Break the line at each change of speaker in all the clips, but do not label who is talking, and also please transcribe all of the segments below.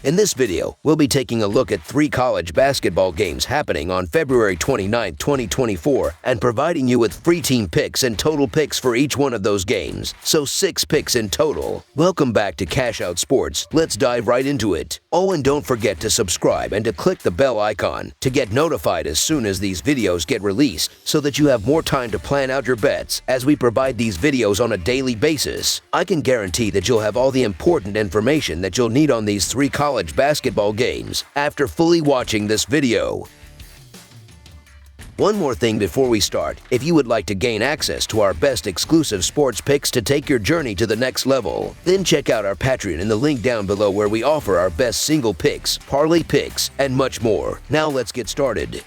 In this video, we'll be taking a look at 3 college basketball games happening on February 29, 2024, and providing you with free team picks and total picks for each one of those games, so 6 picks in total. Welcome back to Cash Out Sports. Let's dive right into it. Oh, and don't forget to subscribe and to click the bell icon to get notified as soon as these videos get released, so that you have more time to plan out your bets as we provide these videos on a daily basis. I can guarantee that you'll have all the important information that you'll need on these 3 college basketball games after fully watching this video. One more thing before we start: if you would like to gain access to our best exclusive sports picks to take your journey to the next level, then check out our Patreon in the link down below, where we offer our best single picks, parlay picks, and much more. Now let's get started.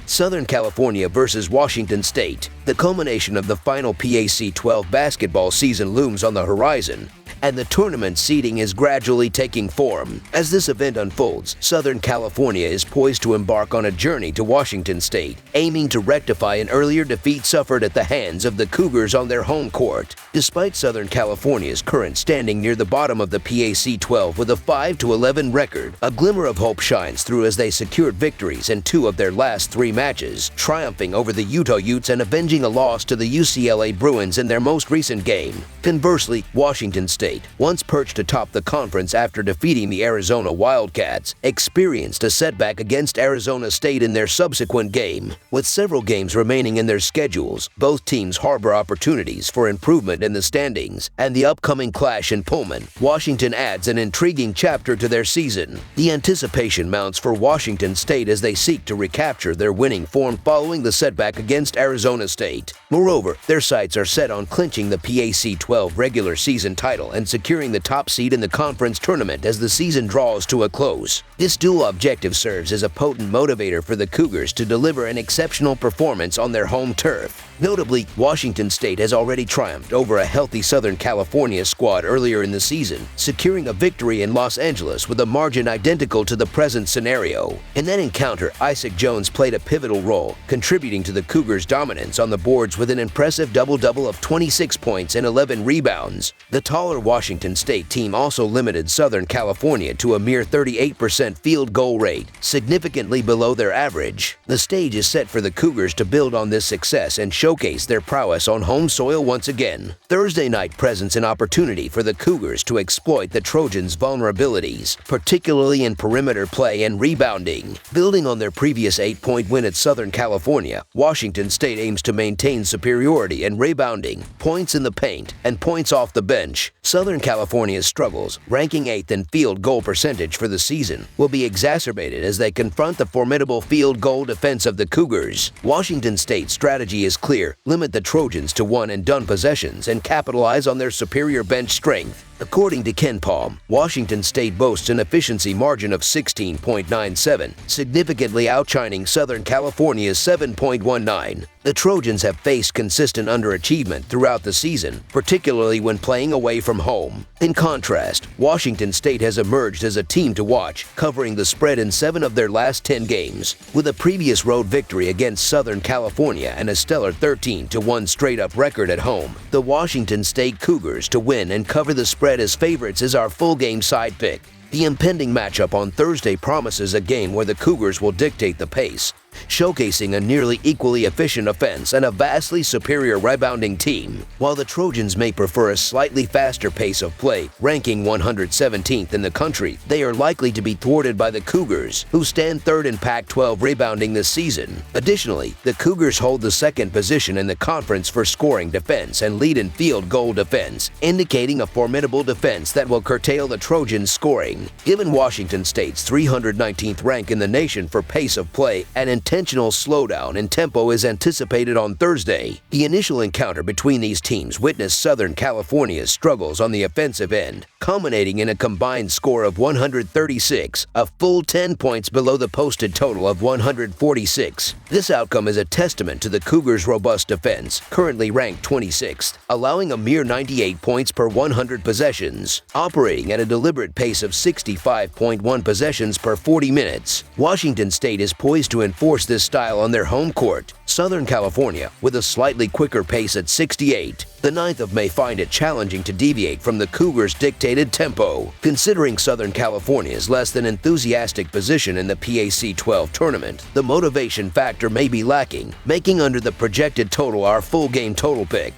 Southern California versus Washington State. The culmination of the final PAC-12 basketball season looms on the horizon, and the tournament seeding is gradually taking form. As this event unfolds, Southern California is poised to embark on a journey to Washington State, aiming to rectify an earlier defeat suffered at the hands of the Cougars on their home court. Despite Southern California's current standing near the bottom of the PAC-12 with a 5-11 record, a glimmer of hope shines through as they secured victories in 2 of their last 3 matches, triumphing over the Utah Utes and avenging a loss to the UCLA Bruins in their most recent game. Conversely, Washington State, once perched atop the conference after defeating the Arizona Wildcats, experienced a setback against Arizona State in their subsequent game. With several games remaining in their schedules, both teams harbor opportunities for improvement in the standings, and the upcoming clash in Pullman, Washington adds an intriguing chapter to their season. The anticipation mounts for Washington State as they seek to recapture their winning form following the setback against Arizona State. Moreover, their sights are set on clinching the PAC-12 regular season title and securing the top seed in the conference tournament as the season draws to a close. This dual objective serves as a potent motivator for the Cougars to deliver an exceptional performance on their home turf. Notably, Washington State has already triumphed over a healthy Southern California squad earlier in the season, securing a victory in Los Angeles with a margin identical to the present scenario. In that encounter, Isaac Jones played a pivotal role, contributing to the Cougars' dominance on the boards with an impressive double-double of 26 points and 11 rebounds. The taller Washington State team also limited Southern California to a mere 38% field goal rate, significantly below their average. The stage is set for the Cougars to build on this success and showcase their prowess on home soil once again. Thursday night presents an opportunity for the Cougars to exploit the Trojans' vulnerabilities, particularly in perimeter play and rebounding. Building on their previous 8-point win at Southern California, Washington State aims to maintain superiority in rebounding, points in the paint, and points off the bench. Southern California's struggles, ranking 8th in field goal percentage for the season, will be exacerbated as they confront the formidable field goal defense of the Cougars. Washington State's strategy is clear: limit the Trojans to one-and-done possessions and capitalize on their superior bench strength. According to Ken Palm, Washington State boasts an efficiency margin of 16.97, significantly outshining Southern California's 7.19. The Trojans have faced consistent underachievement throughout the season, particularly when playing away from home. In contrast, Washington State has emerged as a team to watch, covering the spread in 7 of their last 10 games. With a previous road victory against Southern California and a stellar 13-1 straight-up record at home, the Washington State Cougars to win and cover the spread as favorites is our full-game side pick. The impending matchup on Thursday promises a game where the Cougars will dictate the pace, showcasing a nearly equally efficient offense and a vastly superior rebounding team. While the Trojans may prefer a slightly faster pace of play, ranking 117th in the country, they are likely to be thwarted by the Cougars, who stand 3rd in Pac-12 rebounding this season. Additionally, the Cougars hold the 2nd position in the conference for scoring defense and lead in field goal defense, indicating a formidable defense that will curtail the Trojans' scoring. Given Washington State's 319th rank in the nation for pace of play, and intentional slowdown in tempo is anticipated on Thursday. The initial encounter between these teams witnessed Southern California's struggles on the offensive end, culminating in a combined score of 136, a full 10 points below the posted total of 146. This outcome is a testament to the Cougars' robust defense, currently ranked 26th, allowing a mere 98 points per 100 possessions, operating at a deliberate pace of 65.1 possessions per 40 minutes. Washington State is poised to enforce enforce this style on their home court, Southern California, with a slightly quicker pace at 68. The 9th of May find it challenging to deviate from the Cougars' dictated tempo. Considering Southern California's less than enthusiastic position in the PAC 12 tournament, the motivation factor may be lacking, making under the projected total our full game total pick.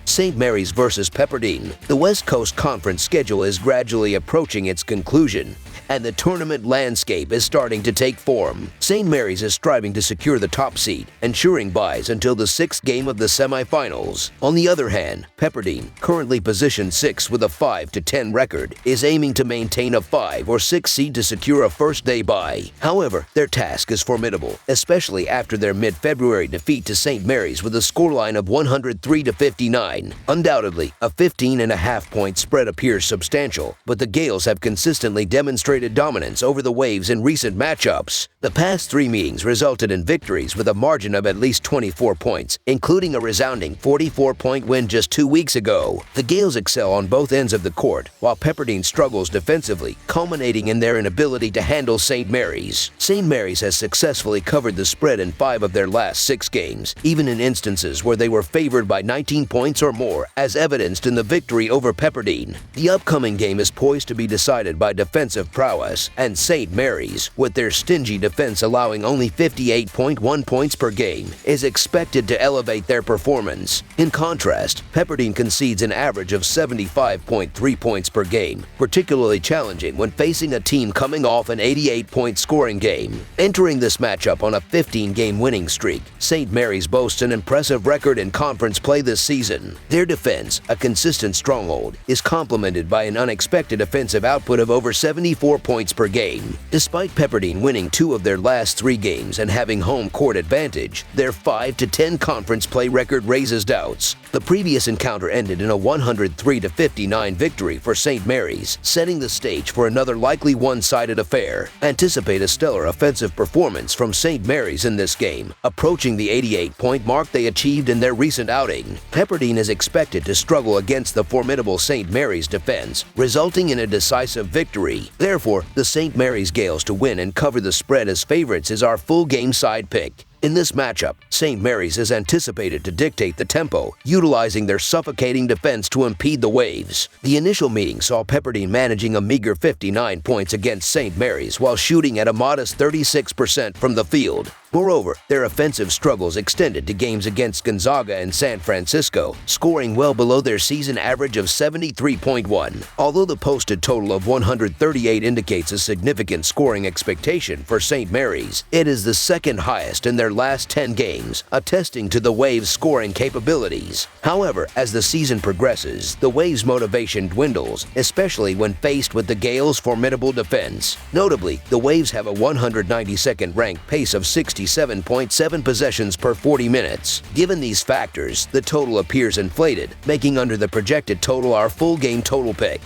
St. Mary's versus Pepperdine. The West Coast Conference schedule is gradually approaching its conclusion, and the tournament landscape is starting to take form. St. Mary's is striving to secure the top seed, ensuring buys until the 6th game of the semifinals. On the other hand, Pepperdine, currently positioned 6th with a 5-10 record, is aiming to maintain a 5 or 6 seed to secure a first-day bye. However, their task is formidable, especially after their mid-February defeat to St. Mary's with a scoreline of 103-59. Undoubtedly, a 15.5-point spread appears substantial, but the Gales have consistently demonstrated dominance over the Waves in recent matchups. The past 3 meetings resulted in victories with a margin of at least 24 points, including a resounding 44-point win just 2 weeks ago. The Gales excel on both ends of the court, while Pepperdine struggles defensively, culminating in their inability to handle St. Mary's. St. Mary's has successfully covered the spread in 5 of their last 6 games, even in instances where they were favored by 19 points or more, as evidenced in the victory over Pepperdine. The upcoming game is poised to be decided by defensive prowess, and St. Mary's, with their stingy defense allowing only 58.1 points per game, is expected to elevate their performance. In contrast, Pepperdine concedes an average of 75.3 points per game, particularly challenging when facing a team coming off an 88-point scoring game. Entering this matchup on a 15-game winning streak, St. Mary's boasts an impressive record in conference play this season. Their defense, a consistent stronghold, is complemented by an unexpected offensive output of over 74 points per game. Despite Pepperdine winning 2 of their last 3 games and having home court advantage, their 5-10 conference play record raises doubts. The previous encounter ended in a 103-59 victory for St. Mary's, setting the stage for another likely one-sided affair. Anticipate a stellar offensive performance from St. Mary's in this game, approaching the 88-point mark they achieved in their recent outing. Pepperdine is expected to struggle against the formidable St. Mary's defense, resulting in a decisive victory. Therefore, the St. Mary's Gales to win and cover the spread as favorites is our full game side pick. In this matchup, St. Mary's is anticipated to dictate the tempo, utilizing their suffocating defense to impede the Waves. The initial meeting saw Pepperdine managing a meager 59 points against St. Mary's while shooting at a modest 36% from the field. Moreover, their offensive struggles extended to games against Gonzaga and San Francisco, scoring well below their season average of 73.1. Although the posted total of 138 indicates a significant scoring expectation for St. Mary's, it is the second highest in their last 10 games, attesting to the Waves' scoring capabilities. However, as the season progresses, the Waves' motivation dwindles, especially when faced with the Gales' formidable defense. Notably, the Waves have a 192nd ranked pace of 67.7 possessions per 40 minutes. Given these factors, the total appears inflated, making under the projected total our full game total pick.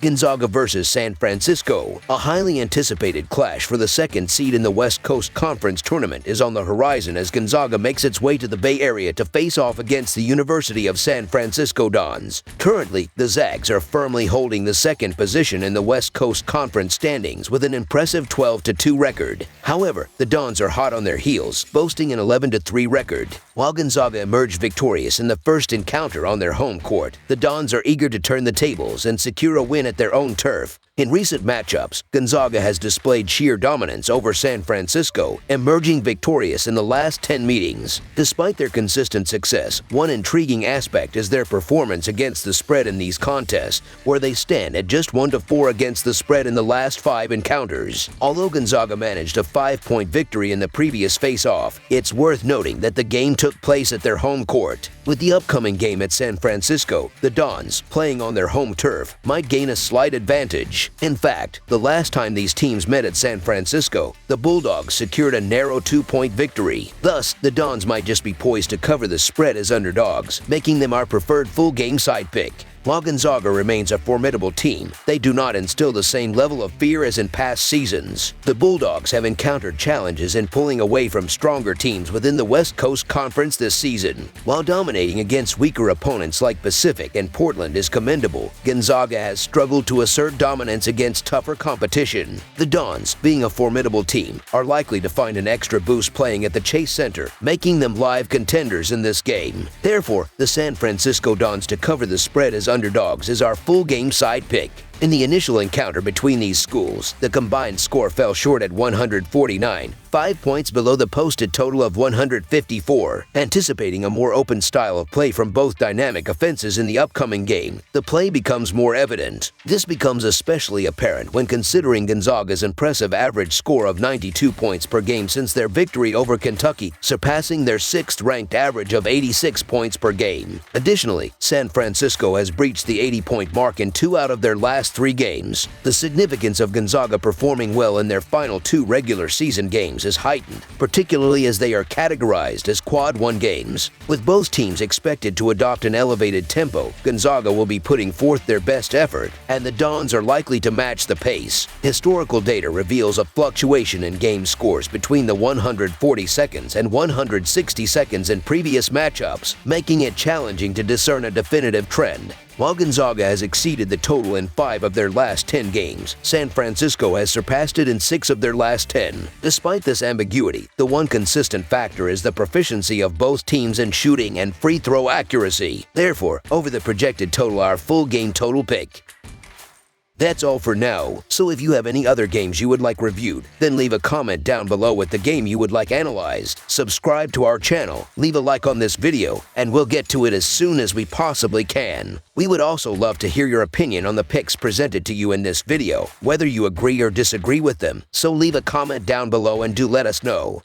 Gonzaga versus San Francisco. A highly anticipated clash for the 2nd seed in the West Coast Conference tournament is on the horizon as Gonzaga makes its way to the Bay Area to face off against the University of San Francisco Dons. Currently, the Zags are firmly holding the 2nd position in the West Coast Conference standings with an impressive 12-2 record. However, the Dons are hot on their heels, boasting an 11-3 record. While Gonzaga emerged victorious in the first encounter on their home court, the Dons are eager to turn the tables and secure a win at their own turf. In recent matchups, Gonzaga has displayed sheer dominance over San Francisco, emerging victorious in the last 10 meetings. Despite their consistent success, one intriguing aspect is their performance against the spread in these contests, where they stand at just 1-4 against the spread in the last 5 encounters. Although Gonzaga managed a 5-point victory in the previous face-off, it's worth noting that the game took place at their home court. With the upcoming game at San Francisco, the Dons, playing on their home turf, might gain a slight advantage. In fact, the last time these teams met at San Francisco, the Bulldogs secured a narrow 2-point victory. Thus, the Dons might just be poised to cover the spread as underdogs, making them our preferred full game side pick. While Gonzaga remains a formidable team, they do not instill the same level of fear as in past seasons. The Bulldogs have encountered challenges in pulling away from stronger teams within the West Coast Conference this season. While dominating against weaker opponents like Pacific and Portland is commendable, Gonzaga has struggled to assert dominance against tougher competition. The Dons, being a formidable team, are likely to find an extra boost playing at the Chase Center, making them live contenders in this game. Therefore, the San Francisco Dons to cover the spread as underdogs is our full game side pick. In the initial encounter between these schools, the combined score fell short at 149, 5 points below the posted total of 154. Anticipating a more open style of play from both dynamic offenses in the upcoming game, the play becomes more evident. This becomes especially apparent when considering Gonzaga's impressive average score of 92 points per game since their victory over Kentucky, surpassing their 6th-ranked average of 86 points per game. Additionally, San Francisco has breached the 80-point mark in 2 out of their last 3 games. The significance of Gonzaga performing well in their final 2 regular season games is heightened, particularly as they are categorized as Quad 1 games. With both teams expected to adopt an elevated tempo, Gonzaga will be putting forth their best effort, and the Dons are likely to match the pace. Historical data reveals a fluctuation in game scores between the 140 seconds and 160 seconds in previous matchups, making it challenging to discern a definitive trend. While Gonzaga has exceeded the total in 5 of their last 10 games, San Francisco has surpassed it in 6 of their last 10. Despite this ambiguity, the one consistent factor is the proficiency of both teams in shooting and free throw accuracy. Therefore, over the projected total, our full game total pick. That's all for now, so if you have any other games you would like reviewed, then leave a comment down below with the game you would like analyzed. Subscribe to our channel, leave a like on this video, and we'll get to it as soon as we possibly can. We would also love to hear your opinion on the picks presented to you in this video, whether you agree or disagree with them, so leave a comment down below and do let us know.